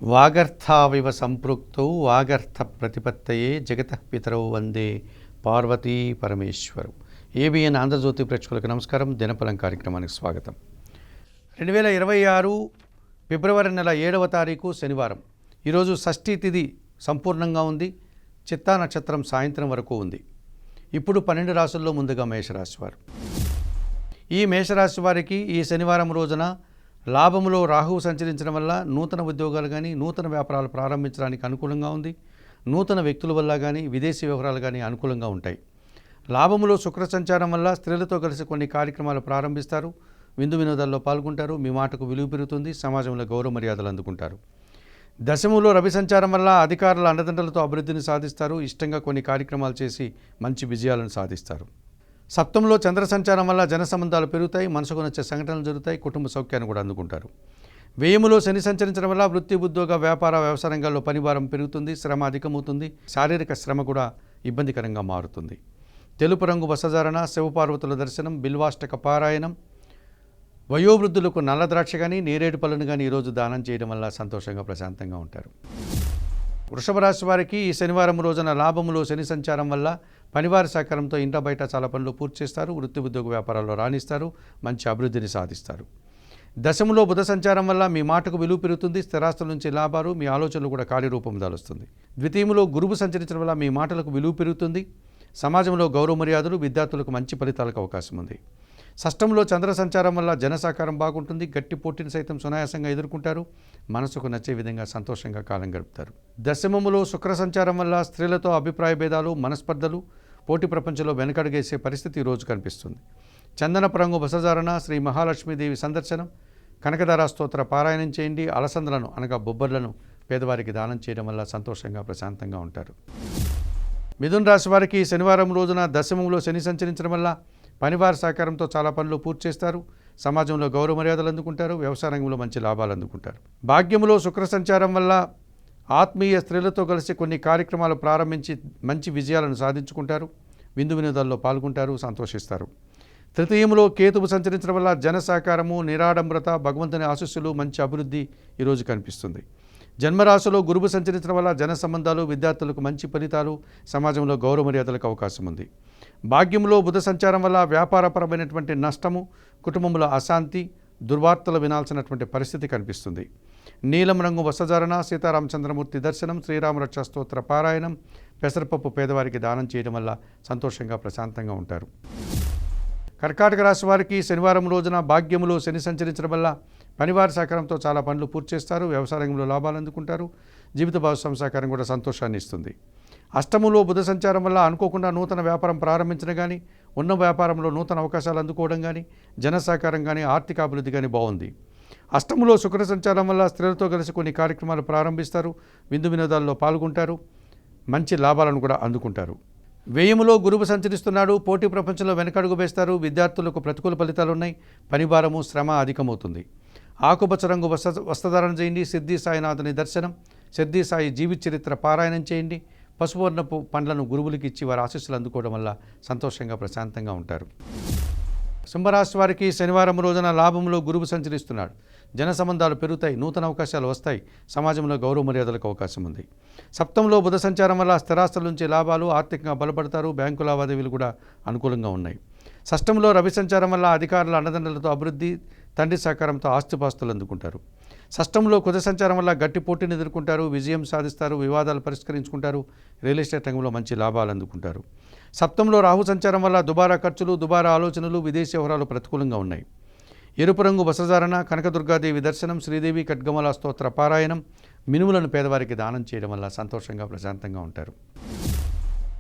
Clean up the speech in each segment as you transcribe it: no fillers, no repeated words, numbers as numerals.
వాగర్థావివ సంపృక్తౌ వాగర్థ ప్రతిపత్తయే జగతః పితరౌ వందే Parvati Parameshwara. ABN Andhra Jyothi ప్రేక్షకులకు నమస్కారం. దినఫలం కార్యక్రమానికి స్వాగతం. 2026 ఫిబ్రవరి నెల 7వ తారీఖు శనివారం. ఈరోజు షష్ఠీ తిథి సంపూర్ణంగా ఉంది. చిత్తా నక్షత్రం సాయంత్రం వరకు ఉంది. ఇప్పుడు 12 రాశుల్లో ముందుగా మేషరాశి వారు. ఈ మేషరాశి వారికి ఈ శనివారం రోజున లాభములో రాహువు సంచరించడం వల్ల నూతన ఉద్యోగాలు కానీ నూతన వ్యాపారాలు ప్రారంభించడానికి అనుకూలంగా ఉంది. నూతన వ్యక్తుల వల్ల కానీ విదేశీ వ్యవహారాలు కానీ అనుకూలంగా ఉంటాయి. లాభములో శుక్ర సంచారం వల్ల స్త్రీలతో కలిసి కొన్ని కార్యక్రమాలు ప్రారంభిస్తారు. విందు వినోదాల్లో పాల్గొంటారు. మీ మాటకు విలువ పెరుగుతుంది. సమాజంలో గౌరవ మర్యాదలు అందుకుంటారు. దశములో రవి సంచారం వల్ల అధికారుల అండదండలతో అభివృద్ధిని సాధిస్తారు. ఇష్టంగా కొన్ని కార్యక్రమాలు చేసి మంచి విజయాలను సాధిస్తారు. సప్తంలో చంద్ర సంచారం వల్ల జన సంబంధాలు పెరుగుతాయి. మనసుకు నచ్చే సంఘటనలు జరుగుతాయి. కుటుంబ సౌఖ్యాన్ని కూడా అందుకుంటారు. వ్యయములో శని సంచరించడం వల్ల వృత్తి ఉద్యోగ వ్యాపార వ్యవసాయ రంగాల్లో పనిభారం పెరుగుతుంది. శ్రమ అధికమవుతుంది. శారీరక శ్రమ కూడా ఇబ్బందికరంగా మారుతుంది. తెలుపు రంగు వస్త్రధారణ, శివపార్వతుల దర్శనం, బిల్వాష్టక పారాయణం, వయోవృద్ధులకు నల్ల ద్రాక్ష కానీ నేరేడు పళ్ళను కానీ ఈరోజు దానం చేయడం వల్ల సంతోషంగా ప్రశాంతంగా ఉంటారు. వృషభ రాశి వారికి ఈ శనివారం రోజున లాభములో శని సంచారం వల్ల పనివారి సహకారంతో ఇంట బయట చాలా పనులు పూర్తి చేస్తారు. వృత్తి ఉద్యోగ వ్యాపారాల్లో రాణిస్తారు. మంచి అభివృద్ధిని సాధిస్తారు. దశములో బుధ సంచారం వల్ల మీ మాటకు విలువ పెరుగుతుంది. స్థిరాస్తుల నుంచి లాభాలు, మీ ఆలోచనలు కూడా కార్యరూపం దాలుస్తుంది. ద్వితీయములో గురువు సంచరించడం వల్ల మీ మాటలకు విలువ పెరుగుతుంది. సమాజంలో గౌరవ మర్యాదలు, విద్యార్థులకు మంచి ఫలితాలకు అవకాశం ఉంది. షష్టంలో చంద్ర సంచారం వల్ల జన సహకారం బాగుంటుంది. గట్టి పోటీని సైతం సునాయాసంగా ఎదుర్కొంటారు. మనసుకు నచ్చే విధంగా సంతోషంగా కాలం గడుపుతారు. దశమములో శుక్ర సంచారం వల్ల స్త్రీలతో అభిప్రాయ భేదాలు, మనస్పర్ధలు, పోటీ ప్రపంచంలో వెనకడుగేసే పరిస్థితి ఈరోజు కనిపిస్తుంది. చందనపు రంగు వస్త్రధారణ, శ్రీ మహాలక్ష్మీదేవి సందర్శనం, కనకధార స్తోత్ర పారాయణం చేయండి. అలసందలను అనగా బొబ్బర్లను పేదవారికి దానం చేయడం వల్ల సంతోషంగా ప్రశాంతంగా ఉంటారు. మిథున రాశి వారికి శనివారం రోజున దశమంలో శని సంచరించడం వల్ల పనివారి సహకారంతో చాలా పనులు పూర్తి చేస్తారు. సమాజంలో గౌరవ మర్యాదలు అందుకుంటారు. వ్యవసాయ రంగంలో మంచి లాభాలు అందుకుంటారు. భాగ్యములో శుక్ర సంచారం వల్ల ఆత్మీయ స్త్రీలతో కలిసి కొన్ని కార్యక్రమాలు ప్రారంభించి మంచి విజయాలను సాధించుకుంటారు. విందు వినోదాల్లో పాల్గొంటారు. సంతోషిస్తారు. తృతీయములో కేతువు సంచరించడం వల్ల జన సహకారము, నిరాడంబరత, భగవంతుని ఆశీస్సులు, మంచి అభివృద్ధి ఈరోజు కనిపిస్తుంది. జన్మరాశిలో గురువు సంచరించడం వల్ల జన సంబంధాలు, విద్యార్థులకు మంచి ఫలితాలు, సమాజంలో గౌరవ మర్యాదలకు అవకాశం ఉంది. భాగ్యంలో బుధ సంచారం వల్ల వ్యాపారపరమైనటువంటి నష్టము, కుటుంబంలో అశాంతి, దుర్వార్తలు వినాల్సినటువంటి పరిస్థితి కనిపిస్తుంది. నీలం రంగు వస్త్రధారణ, సీతారామచంద్రమూర్తి దర్శనం, శ్రీరామరక్ష స్తోత్ర పారాయణం, పెసరపప్పు పేదవారికి దానం చేయడం వల్ల సంతోషంగా ప్రశాంతంగా ఉంటారు. కర్కాటక రాశి వారికి శనివారం రోజున భాగ్యములో శని సంచరించడం వల్ల పనివారి సహకారంతో చాలా పనులు పూర్తి చేస్తారు. వ్యవసాయ రంగంలో లాభాలు అందుకుంటారు. జీవిత భాగస్వామి సహకారం కూడా సంతోషాన్ని ఇస్తుంది. అష్టములో బుధ సంచారం వల్ల అనుకోకుండా నూతన వ్యాపారం ప్రారంభించడం కానీ, ఉన్న వ్యాపారంలో నూతన అవకాశాలు అందుకోవడం కానీ, జన సహకారం కానీ, ఆర్థిక అభివృద్ధి కానీ బాగుంది. అష్టములో శుక్ర సంచారం వల్ల స్త్రీలతో కలిసి కొన్ని కార్యక్రమాలు ప్రారంభిస్తారు. విందు వినోదాల్లో పాల్గొంటారు. మంచి లాభాలను కూడా అందుకుంటారు. వ్యయములో గురువు సంచరిస్తున్నాడు. పోటీ ప్రపంచంలో వెనకడుగు వేస్తారు. విద్యార్థులకు ప్రతికూల ఫలితాలు ఉన్నాయి. పనిభారము, శ్రమ అధికమవుతుంది. ఆకుపచ్చ రంగు వస్త్రధారణ చేయండి. సిద్ధి సాయినాథుని దర్శనం, సిద్ధి సాయి జీవిత చరిత్ర పారాయణం చేయండి. పసువర్ణపు పండ్లను గురువులకి ఇచ్చి వారి ఆశీస్సులు అందుకోవడం వల్ల సంతోషంగా ప్రశాంతంగా ఉంటారు. సింహరాశి వారికి శనివారం రోజున లాభంలో గురువు సంచరిస్తున్నాడు. జన సంబంధాలు పెరుగుతాయి. నూతన అవకాశాలు వస్తాయి. సమాజంలో గౌరవ మర్యాదలకు అవకాశం ఉంది. సప్తంలో బుధ సంచారం వల్ల స్థిరాస్తుల నుంచి లాభాలు, ఆర్థికంగా బలపడతారు. బ్యాంకు లావాదేవీలు కూడా అనుకూలంగా ఉన్నాయి. షష్టంలో రవి సంచారం వల్ల అధికారుల అండదండలతో అభివృద్ధి, తండ్రి సహకారంతో ఆస్తిపాస్తులు అందుకుంటారు. షష్టంలో కుజ సంచారం వల్ల గట్టి పోటీని ఎదుర్కొంటారు. విజయం సాధిస్తారు. వివాదాలు పరిష్కరించుకుంటారు. రియల్ ఎస్టేట్ రంగంలో మంచి లాభాలు అందుకుంటారు. సప్తంలో రాహు సంచారం వల్ల దుబారా ఖర్చులు, దుబారా ఆలోచనలు, విదేశీ వ్యవహారాలు ప్రతికూలంగా ఉన్నాయి. ఎరుపు రంగు వస్త్రధారణ, కనకదుర్గాదేవి దర్శనం, శ్రీదేవి ఖడ్గమల స్తోత్ర పారాయణం, మినుములను పేదవారికి దానం చేయడం వల్ల సంతోషంగా ప్రశాంతంగా ఉంటారు.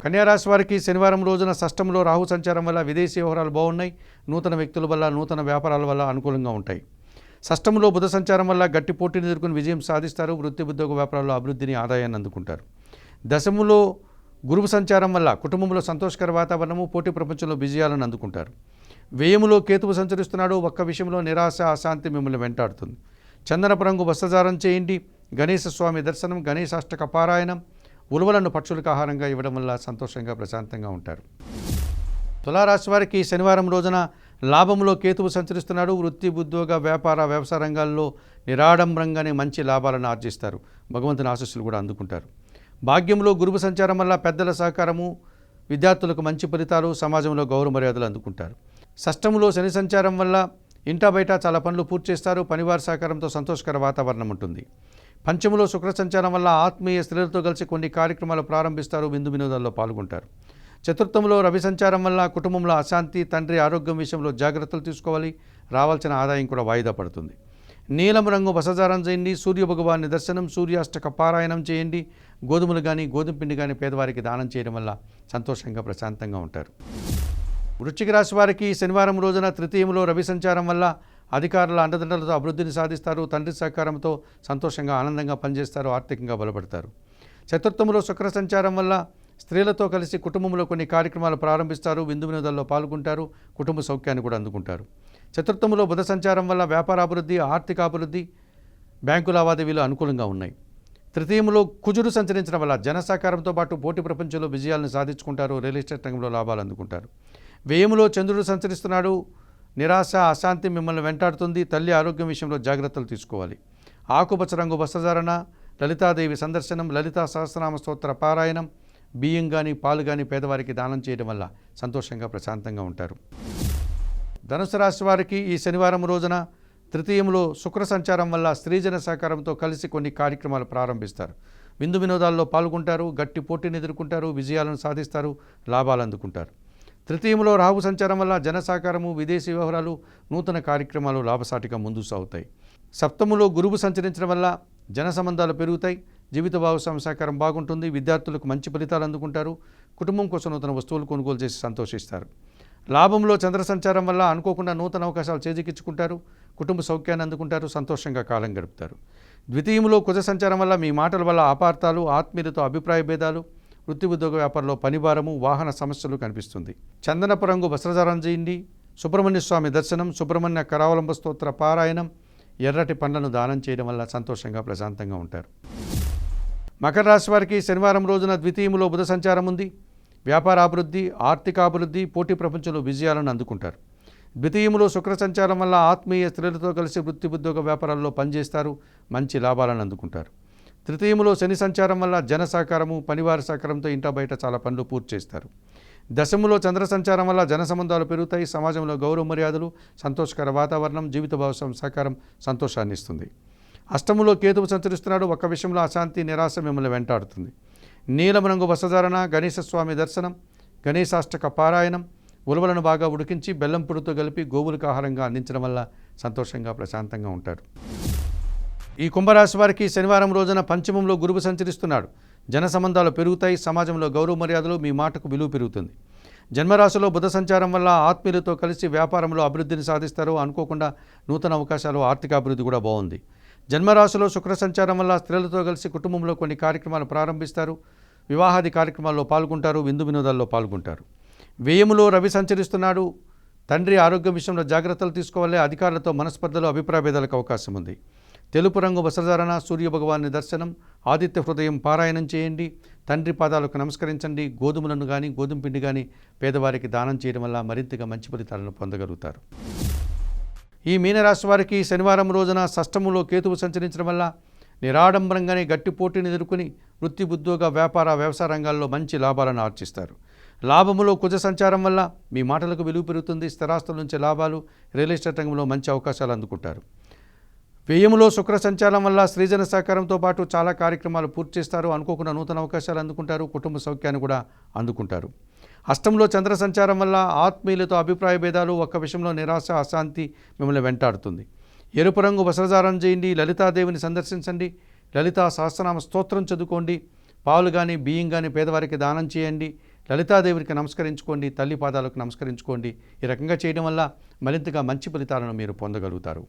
కన్యారాశి వారికి శనివారం రోజున షష్టంలో రాహు సంచారం వల్ల విదేశీ వ్యవహారాలు బాగున్నాయి. నూతన వ్యక్తుల వల్ల, నూతన వ్యాపారాల వల్ల అనుకూలంగా ఉంటాయి. షష్టంలో బుధ సంచారం వల్ల గట్టి పోటీని ఎదుర్కొని విజయం సాధిస్తారు. వృత్తి ఉద్యోగ వ్యాపారాల్లో అభివృద్ధిని, ఆదాయాన్ని అందుకుంటారు. దశములో గురువు సంచారం వల్ల కుటుంబంలో సంతోషకర వాతావరణము, పోటీ ప్రపంచంలో విజయాలను అందుకుంటారు. వ్యయములో కేతువు సంచరిస్తున్నాడు. ఒక్క విషయంలో నిరాశ, అశాంతి మిమ్మల్ని వెంటాడుతుంది. చందనపు రంగు వస్త్రధారణ చేయండి. గణేశ స్వామి దర్శనం, గణేశాష్టక పారాయణం, ఉలువలను పక్షులకు ఆహారంగా ఇవ్వడం వల్ల సంతోషంగా ప్రశాంతంగా ఉంటారు. తులారాశి వారికి శనివారం రోజున లాభంలో కేతువు సంచరిస్తున్నాడు. వృత్తి ఉద్యోగ వ్యాపార వ్యవసాయ రంగాల్లో నిరాడంబరంగానే మంచి లాభాలను ఆర్జిస్తారు. భగవంతుని ఆశీస్సులు కూడా అందుకుంటారు. భాగ్యంలో గురువు సంచారం వల్ల పెద్దల సహకారము, విద్యార్థులకు మంచి ఫలితాలు, సమాజంలో గౌరవ మర్యాదలు అందుకుంటారు. షష్టంలో శని సంచారం వల్ల ఇంటా బయట చాలా పనులు పూర్తి చేస్తారు. పనివారి సహకారంతో సంతోషకర వాతావరణం ఉంటుంది. పంచములో శుక్ర సంచారం వల్ల ఆత్మీయ స్త్రీలతో కలిసి కొన్ని కార్యక్రమాలు ప్రారంభిస్తారు. విందు వినోదాల్లో పాల్గొంటారు. చతుర్థంలో రవి సంచారం వల్ల కుటుంబంలో అశాంతి, తండ్రి ఆరోగ్యం విషయంలో జాగ్రత్తలు తీసుకోవాలి. రావాల్సిన ఆదాయం కూడా వాయిదా పడుతుంది. నీలం రంగు వసజారం చేయండి. సూర్య భగవాన్ని దర్శనం, సూర్యాష్టక పారాయణం చేయండి. గోధుమలు కానీ గోధుమ పిండి కానీ పేదవారికి దానం చేయడం వల్ల సంతోషంగా ప్రశాంతంగా ఉంటారు. వృశ్చిక రాశి వారికి శనివారం రోజున తృతీయంలో రవి సంచారం వల్ల అధికారుల అండదండలతో అభివృద్ధిని సాధిస్తారు. తండ్రి సహకారంతో సంతోషంగా ఆనందంగా పనిచేస్తారు. ఆర్థికంగా బలపడతారు. చతుర్థంలో శుక్ర సంచారం వల్ల స్త్రీలతో కలిసి కుటుంబంలో కొన్ని కార్యక్రమాలు ప్రారంభిస్తారు. విందు వినోదాల్లో పాల్గొంటారు. కుటుంబ సౌఖ్యాన్ని కూడా అందుకుంటారు. చతుర్థంలో బుధ సంచారం వల్ల వ్యాపారాభివృద్ధి, ఆర్థికాభివృద్ధి, బ్యాంకు లావాదేవీలు అనుకూలంగా ఉన్నాయి. తృతీయంలో కుజుడు సంచరించడం వల్ల జన సహకారంతో పాటు పోటీ ప్రపంచంలో విజయాలను సాధించుకుంటారు. రియల్ ఎస్టేట్ రంగంలో లాభాలు అందుకుంటారు. వ్యయములో చంద్రుడు సంచరిస్తున్నాడు. నిరాశ, అశాంతి మిమ్మల్ని వెంటాడుతుంది. తల్లి ఆరోగ్యం విషయంలో జాగ్రత్తలు తీసుకోవాలి. ఆకుపచ్చ రంగు వస్త్రధారణ, లలితాదేవి సందర్శనం, లలితా సహస్రనామ స్తోత్ర పారాయణం, బియ్యం కానీ పాలు కానీ పేదవారికి దానం చేయడం వల్ల సంతోషంగా ప్రశాంతంగా ఉంటారు. ధనుసు రాశి వారికి ఈ శనివారం రోజున తృతీయంలో శుక్ర సంచారం వల్ల స్త్రీజన సహకారంతో కలిసి కొన్ని కార్యక్రమాలు ప్రారంభిస్తారు. విందు వినోదాల్లో పాల్గొంటారు. గట్టి పోటీని ఎదుర్కొంటారు. విజయాలను సాధిస్తారు. లాభాలు అందుకుంటారు. తృతీయంలో రాహు సంచారం వల్ల జన సహకారము, విదేశీ వ్యవహారాలు, నూతన కార్యక్రమాలు లాభసాటిగా ముందుకు సాగుతాయి. సప్తములో గురువు సంచరించడం వల్ల జన సంబంధాలు పెరుగుతాయి. జీవిత భాగస్వామి సహకారం బాగుంటుంది. విద్యార్థులకు మంచి ఫలితాలు అందుకుంటారు. కుటుంబం కోసం నూతన వస్తువులు కొనుగోలు చేసి సంతోషిస్తారు. లాభంలో చంద్ర సంచారం వల్ల అనుకోకుండా నూతన అవకాశాలు చేజిక్కించుకుంటారు. కుటుంబ సౌఖ్యాన్ని అందుకుంటారు. సంతోషంగా కాలం గడుపుతారు. ద్వితీయంలో కుజ సంచారం వల్ల మీ మాటల వల్ల అపార్థాలు, ఆత్మీయులతో అభిప్రాయ భేదాలు, వృత్తి ఉద్యోగ వ్యాపారంలో పనిభారము, వాహన సమస్యలు కనిపిస్తుంది. చందనపు రంగు వస్త్రధారణ చేయండి. సుబ్రహ్మణ్య స్వామి దర్శనం, సుబ్రహ్మణ్య కరావలంబ స్తోత్ర పారాయణం, ఎర్రటి పండ్లను దానం చేయడం వల్ల సంతోషంగా ప్రశాంతంగా ఉంటారు. మకర రాశి వారికి శనివారం రోజున ద్వితీయంలో బుధ సంచారం ఉంది. వ్యాపారాభివృద్ధి, ఆర్థికాభివృద్ధి, పోటీ ప్రపంచంలో విజయాలను అందుకుంటారు. ద్వితీయంలో శుక్ర సంచారం వల్ల ఆత్మీయ స్త్రీలతో కలిసి వృత్తి ఉద్యోగ వ్యాపారాల్లో పనిచేస్తారు. మంచి లాభాలను అందుకుంటారు. తృతీయంలో శని సంచారం వల్ల జన సహకారము, పనివారి సహకారంతో ఇంటా బయట చాలా పనులు పూర్తి చేస్తారు. దశములో చంద్ర సంచారం వల్ల జన సంబంధాలు పెరుగుతాయి. సమాజంలో గౌరవ మర్యాదలు, సంతోషకర వాతావరణం, జీవిత భాగస్వామి సహకారం సంతోషాన్ని ఇస్తుంది. అష్టములో కేతువు సంచరిస్తున్నాడు. ఒక్క విషయంలో అశాంతి, నిరాశ మిమ్మల్ని వెంటాడుతుంది. నీలం రంగు వస్త్రధారణ, గణేశ స్వామి దర్శనం, గణేశాష్టక పారాయణం, ఉలవలను బాగా ఉడికించి బెల్లం పొడితో కలిపి గోవులకు ఆహారంగా అందించడం వల్ల సంతోషంగా ప్రశాంతంగా ఉంటారు. ఈ కుంభరాశి వారికి శనివారం రోజున పంచమంలో గురువు సంచరిస్తున్నాడు. జన సంబంధాలు పెరుగుతాయి. సమాజంలో గౌరవ మర్యాదలు, మీ మాటకు విలువ పెరుగుతుంది. జన్మరాశిలో బుధ సంచారం వల్ల ఆత్మీయులతో కలిసి వ్యాపారంలో అభివృద్ధిని సాధిస్తారు. అనుకోకుండా నూతన అవకాశాలు, ఆర్థిక అభివృద్ధి కూడా బాగుంది. జన్మరాశిలో శుక్ర సంచారం వల్ల స్త్రీలతో కలిసి కుటుంబంలో కొన్ని కార్యక్రమాలు ప్రారంభిస్తారు. వివాహాది కార్యక్రమాల్లో పాల్గొంటారు. విందు వినోదాల్లో పాల్గొంటారు. వ్యయములో రవి సంచరిస్తున్నాడు. తండ్రి ఆరోగ్యం విషయంలో జాగ్రత్తలు తీసుకోవాలి. అధికారులతో మనస్పర్ధలు, అభిప్రాయ భేదాలకు అవకాశం ఉంది. తెలుపు రంగు వస్త్రధారణ, సూర్య భగవాన్ని దర్శనం, ఆదిత్య హృదయం పారాయణం చేయండి. తండ్రి పాదాలకు నమస్కరించండి. గోధుమలను కానీ గోధుమ పిండి కానీ పేదవారికి దానం చేయడం వల్ల మరింతగా మంచి ఫలితాలను పొందగలుగుతారు. ఈ మీనరాశి వారికి శనివారం రోజున షష్టములో కేతువు సంచరించడం వల్ల నిరాడంబరంగానే గట్టి పోటీని ఎదుర్కొని వృత్తి ఉద్యోగ వ్యాపార వ్యవసాయ రంగాల్లో మంచి లాభాలను ఆర్జిస్తారు. లాభములో కుజ సంచారం వల్ల మీ మాటలకు విలువ పెరుగుతుంది. స్థిరాస్తుల నుంచి లాభాలు, రియల్ ఎస్టేట్ రంగంలో మంచి అవకాశాలు అందుకుంటారు. వ్యయములో శుక్ర సంచారం వల్ల స్త్రీజన సహకారంతో పాటు చాలా కార్యక్రమాలు పూర్తి చేస్తారు. అనుకోకుండా నూతన అవకాశాలు అందుకుంటారు. కుటుంబ సౌఖ్యాన్ని కూడా అందుకుంటారు. అష్టంలో చంద్ర సంచారం వల్ల ఆత్మీయులతో అభిప్రాయ భేదాలు, ఒక్క విషయంలో నిరాశ, అశాంతి మిమ్మల్ని వెంటాడుతుంది. ఎరుపు రంగు వస్త్రధారణ చేయండి. లలితాదేవిని సందర్శించండి. లలితా సహస్రనామ స్తోత్రం చదువుకోండి. పాలు కానీ బియ్యం కానీ పేదవారికి దానం చేయండి. లలితాదేవికి నమస్కరించుకోండి. తల్లి పాదాలకు నమస్కరించుకోండి. ఈ రకంగా చేయడం వల్ల మరింతగా మంచి ఫలితాలను మీరు పొందగలుగుతారు.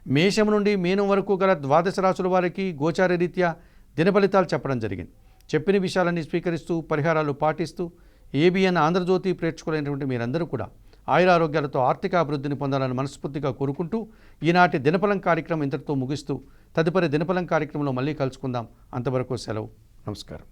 మేషం నుండి మీనం వరకు గల ద్వాదశ రాశుల వారికి గోచార రీత్యా దిన ఫలితాలు చెప్పడం జరిగింది. చెప్పిన విషయాలన్నీ స్వీకరిస్తూ పరిహారాలు పాటిస్తూ ఏబిఎన్ ఆంధ్రజ్యోతి ప్రేక్షకులైనటువంటి మీరందరూ కూడా ఆయురారోగ్యాలతో ఆర్థిక అభివృద్ధిని పొందాలని మనస్ఫూర్తిగా కోరుకుంటూ ఈనాటి దినఫలం కార్యక్రమం ఇంతటితో ముగిస్తూ తదుపరి దినఫలం కార్యక్రమంలో మళ్ళీ కలుసుకుందాం. అంతవరకు సెలవు. నమస్కారం.